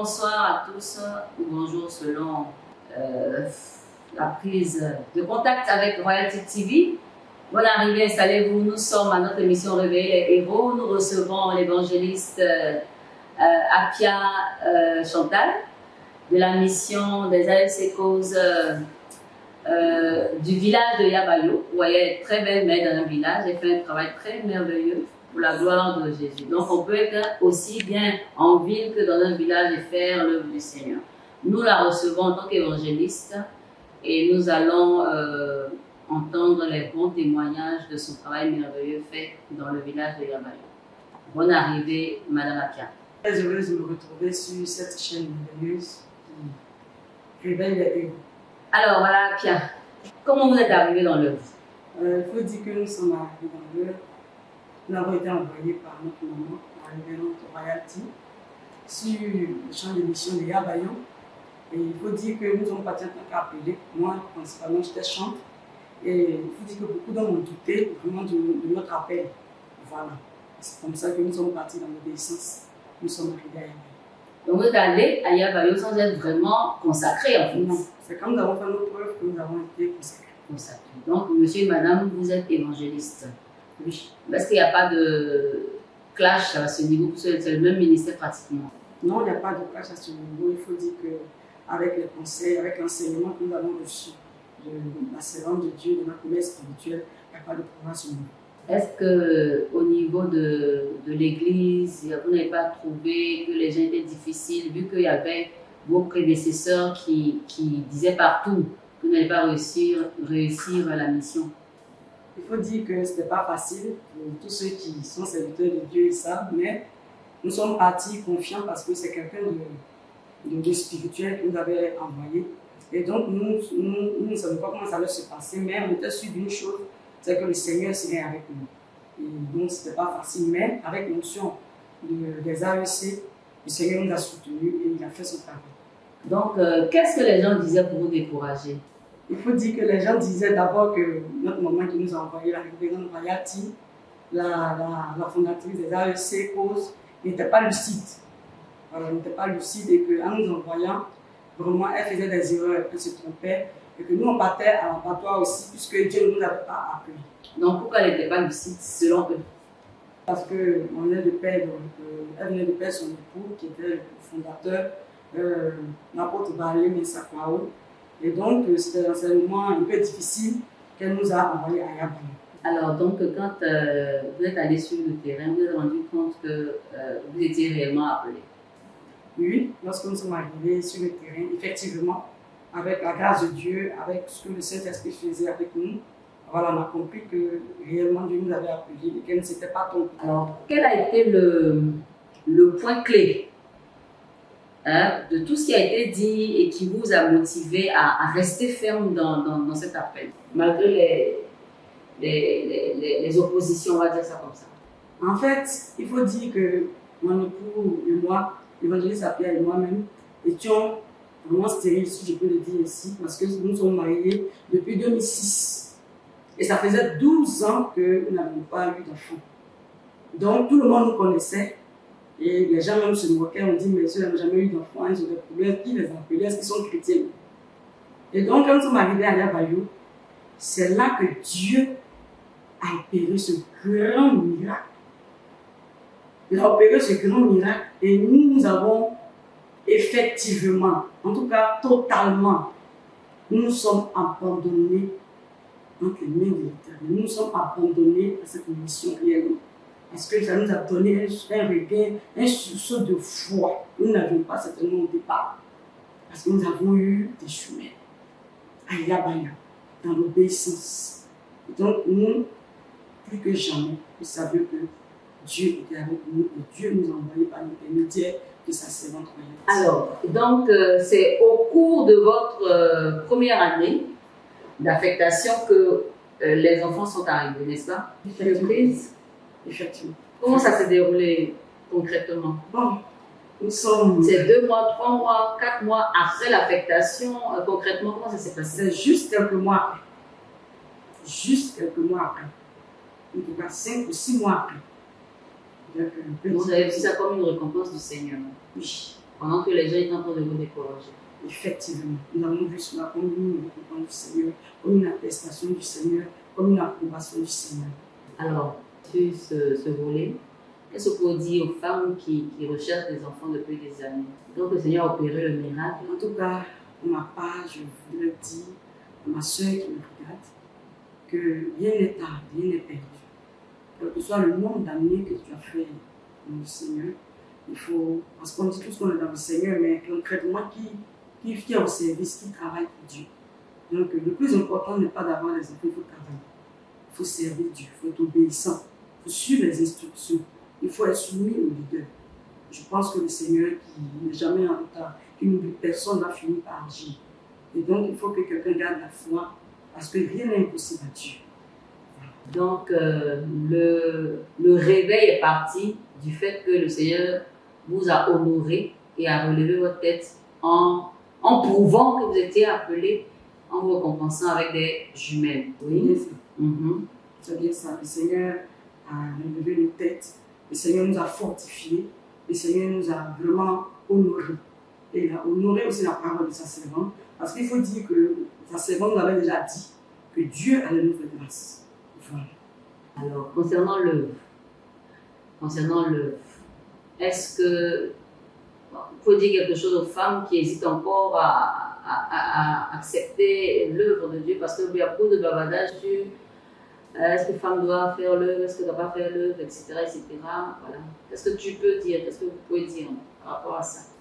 bonsoir à tous ou bonjour selon la prise de contact avec Royalty TV. Bonne arrivée, installez-vous. Nous sommes à notre émission Réveiller les héros. Nous recevons l'évangéliste Apia Chantal de la mission des AFC Causes du village de Yabayo, où elle est très belle mère dans un village. Elle fait un travail très merveilleux pour la gloire de Jésus. Donc on peut être aussi bien en ville que dans un village et faire l'œuvre du Seigneur. Nous la recevons en tant qu'évangéliste et nous allons entendre les bons témoignages de son travail merveilleux fait dans le village de Yabayo. Bonne arrivée, Madame Apia. Très heureuse de me retrouver sur cette chaîne merveilleuse qui réveille les héros. Alors voilà, Apia, comment vous êtes arrivée dans l'œuvre? Il faut dire que nous sommes arrivés dans l'œuvre. Nous avons été envoyés par notre maman, la révérende Royalty, sur le champ de mission de Yabayo. Et il faut dire que nous sommes partis en tant qu'appelés. Moi, principalement, j'étais chante. Et il faut dire que beaucoup d'hommes ont douté vraiment de notre appel. Voilà. C'est comme ça que nous sommes partis dans l'obéissance. Nous sommes arrivés à Yabayo. Donc vous êtes allé à Yabayo sans être vraiment consacré en fait. Non, c'est comme nous avons fait nos preuves que nous avons été consacrés. Donc monsieur et madame, vous êtes évangélistes. Oui. Est-ce qu'il n'y a pas de clash à ce niveau? C'est le même ministère pratiquement. Non, il n'y a pas de clash à ce niveau. Il faut dire qu'avec les conseils, avec l'enseignement que nous avons reçu de la servante de Dieu, de notre mère spirituelle, il n'y a pas de problème à ce niveau. Est-ce qu'au niveau de l'église, vous n'avez pas trouvé que les gens étaient difficiles, vu qu'il y avait vos prédécesseurs qui disaient partout que vous n'allez pas réussir la mission? Il faut dire que ce n'était pas facile pour tous ceux qui sont serviteurs de Dieu, ils savent, mais nous sommes partis confiants parce que c'est quelqu'un de spirituel qui nous avait envoyé. Et donc, nous ne savions pas comment ça allait se passer, mais on était sûrs d'une chose, c'est que le Seigneur serait avec nous. Et donc, ce n'était pas facile, mais avec l'onction des AEC, le Seigneur nous a soutenus et il a fait son travail. Donc, qu'est-ce que les gens disaient pour vous décourager? Il faut dire que les gens disaient d'abord que notre maman qui nous a envoyé, la révérende Royalty, la fondatrice des AEC Causes, n'était pas lucide. Alors, elle n'était pas lucide et qu'en nous envoyant, vraiment, elle faisait des erreurs, elle se trompait. Et que nous, on partait à l'abattoir aussi, puisque Dieu ne nous avait pas appelés. Donc, pourquoi elle n'était pas lucide selon eux? Parce qu'elle venait de perdre son époux, qui était le fondateur, l'apôtre Barlé Mensakwao. Et donc, c'était un moment un peu difficile qu'elle nous a envoyé à Yabayo. Alors, donc, quand vous êtes allé sur le terrain, vous vous êtes rendu compte que vous étiez réellement appelé? Oui, lorsque nous sommes arrivés sur le terrain, effectivement, avec la grâce de Dieu, avec ce que le Saint-Esprit faisait avec nous, voilà, on a compris que réellement Dieu nous avait appelés et qu'elle ne s'était pas trompée. Alors, quel a été le point clé de tout ce qui a été dit et qui vous a motivé à rester ferme dans cet appel, malgré les oppositions, on va dire ça comme ça? En fait, il faut dire que mon époux et moi, l'évangéliste Apia et moi-même, étions vraiment stériles, si je peux le dire ainsi, parce que nous sommes mariés depuis 2006. Et ça faisait 12 ans que nous n'avions pas eu d'enfants. Donc tout le monde nous connaissait. Et les gens même se moquaient, on dit, mais ceux-là n'ont jamais eu d'enfants, ils ont des problèmes, qui les a appelés, est-ce qu'ils sont chrétiens? Et donc quand nous sommes arrivés à Yabayo, c'est là que Dieu a opéré ce grand miracle. Il a opéré ce grand miracle et nous avons effectivement, en tout cas totalement, nous sommes abandonnés entre les mains de l'Éternel. Nous nous sommes abandonnés à cette mission réellement. Parce que ça nous a donné un regain, un sursaut de foi que nous n'avions pas certainement au départ. Parce que nous avons eu des chemins à Yabayo, dans l'obéissance. Donc nous, plus que jamais, nous savions que Dieu était avec nous et Dieu nous a envoyés par l'intermédiaire de sa servante Royalty. Alors, donc c'est au cours de votre première année d'affectation que les enfants sont arrivés, n'est-ce pas? Effectivement. Comment ça s'est déroulé concrètement? Bon, nous sommes... C'est 2 mois, 3 mois, 4 mois après l'affectation, concrètement, comment ça s'est passé? C'est juste quelques mois après. Juste quelques mois après. En tout cas, 5 ou 6 mois après. Vous avez vu ça comme une récompense du Seigneur? Oui. pendant que les gens étaient en train de vous décourager. Effectivement, nous avons vu cela comme une récompense du Seigneur, comme une attestation du Seigneur, comme une approbation du Seigneur. Alors, sur ce volet, qu'est-ce qu'on peut dire aux femmes qui recherchent des enfants depuis des années? Donc le Seigneur a opéré le miracle. En tout cas, pour ma part, je voudrais dire à ma soeur qui me regarde que rien n'est tard, rien n'est perdu. Quel que soit le nombre d'années que tu as fait dans le Seigneur, il faut, parce qu'on dit tous qu'on est dans le Seigneur, mais concrètement, qui est au service, qui travaille pour Dieu. Donc, le plus important n'est pas d'avoir les enfants, il faut travailler. Il faut servir Dieu, il faut être obéissant, il faut suivre les instructions, il faut être soumis au leader. Je pense que le Seigneur, qui n'est jamais en retard, qui n'oublie personne, va finir par agir. Et donc, il faut que quelqu'un garde la foi, parce que rien n'est impossible à Dieu. Donc, le réveil est parti du fait que le Seigneur vous a honoré et a relevé votre tête en prouvant que vous étiez appelé, en vous récompensant avec des jumelles. Oui. C'est bien ça. Le Seigneur a relevé nos têtes. Le Seigneur nous a fortifiés. Le Seigneur nous a vraiment honorés. Et il a honoré aussi la parole de sa servante. Parce qu'il faut dire que sa servante nous avait déjà dit que Dieu allait nous faire grâce. Voilà. Alors, concernant l'œuvre, est-ce que il faut dire quelque chose aux femmes qui hésitent encore à accepter l'œuvre de Dieu, parce qu'il y a beaucoup de bavardage sur est-ce que femme doit faire l'œuvre, est-ce qu'elle ne doit pas faire l'œuvre, etc., etc. Voilà. Qu'est-ce que tu peux dire, qu'est-ce que vous pouvez dire par rapport à ça?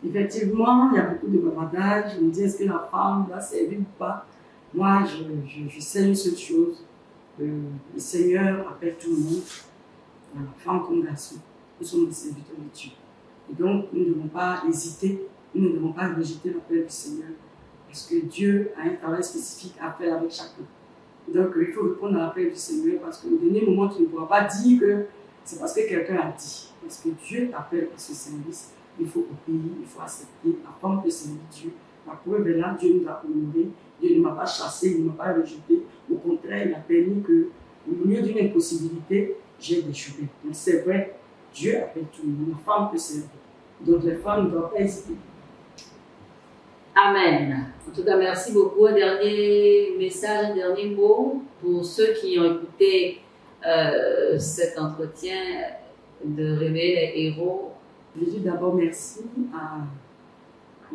Effectivement, il y a beaucoup de bavardage. Je me dis, est-ce que la femme doit servir ou pas? Moi, je sais une seule chose. Le Seigneur appelle tout le monde, voilà, femme comme garçon. Nous sommes des serviteurs de Dieu. Et donc, nous ne devons pas hésiter, nous ne devons pas rejeter l'appel du Seigneur, parce que Dieu a un travail spécifique à faire avec chacun. Donc, il faut répondre à l'appel du Seigneur, parce qu'au dernier moment, tu ne pourras pas dire que c'est parce que quelqu'un a dit. Parce que Dieu t'appelle à ce service, il faut obéir, il faut accepter, apprendre que c'est Dieu. La preuve est là, Dieu nous a honorés, Dieu ne m'a pas chassé, il ne m'a pas rejeté. Au contraire, il a permis que, au milieu d'une impossibilité, j'ai des jumelles. Donc, c'est vrai, Dieu appelle tout le monde, la femme peut servir. Donc, les femmes ne doivent pas hésiter. Amen. En tout cas, merci beaucoup. Un dernier message, un dernier mot pour ceux qui ont écouté cet entretien de Réveiller les héros. Je dis d'abord merci à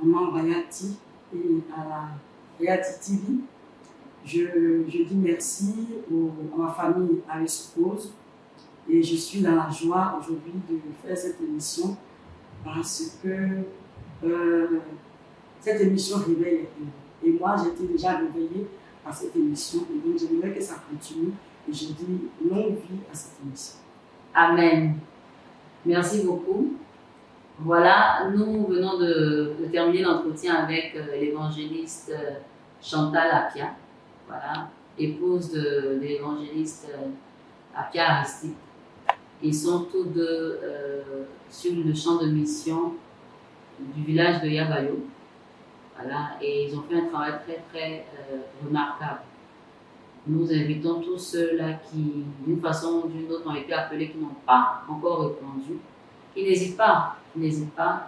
Maman Rayati et à la Rayati TV. Je dis merci à ma famille à Rose. Et je suis dans la joie aujourd'hui de faire cette émission parce que cette émission réveille les héros. Et moi, j'étais déjà réveillée par cette émission. Et donc, j'aimerais que ça continue. Et je dis longue vie à cette émission. Amen. Merci beaucoup. Voilà, nous venons de terminer l'entretien avec l'évangéliste Chantal Apia, voilà, épouse de l'évangéliste Apia Aristide. Ils sont tous deux sur le champ de mission du village de Yabayo. Voilà, et ils ont fait un travail très très remarquable. Nous invitons tous ceux-là qui, d'une façon ou d'une autre, ont été appelés, qui n'ont pas encore répondu, qui n'hésitent pas.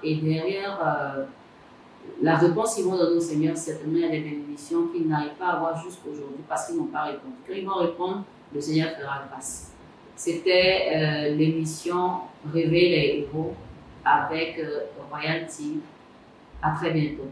Et derrière la réponse qu'ils vont donner au Seigneur, certainement il y a des bénédictions qu'ils n'arrivent pas à avoir jusqu'aujourd'hui parce qu'ils n'ont pas répondu. Quand ils vont répondre, le Seigneur fera grâce. C'était l'émission Réveiller les héros avec Royal Team. À très bientôt.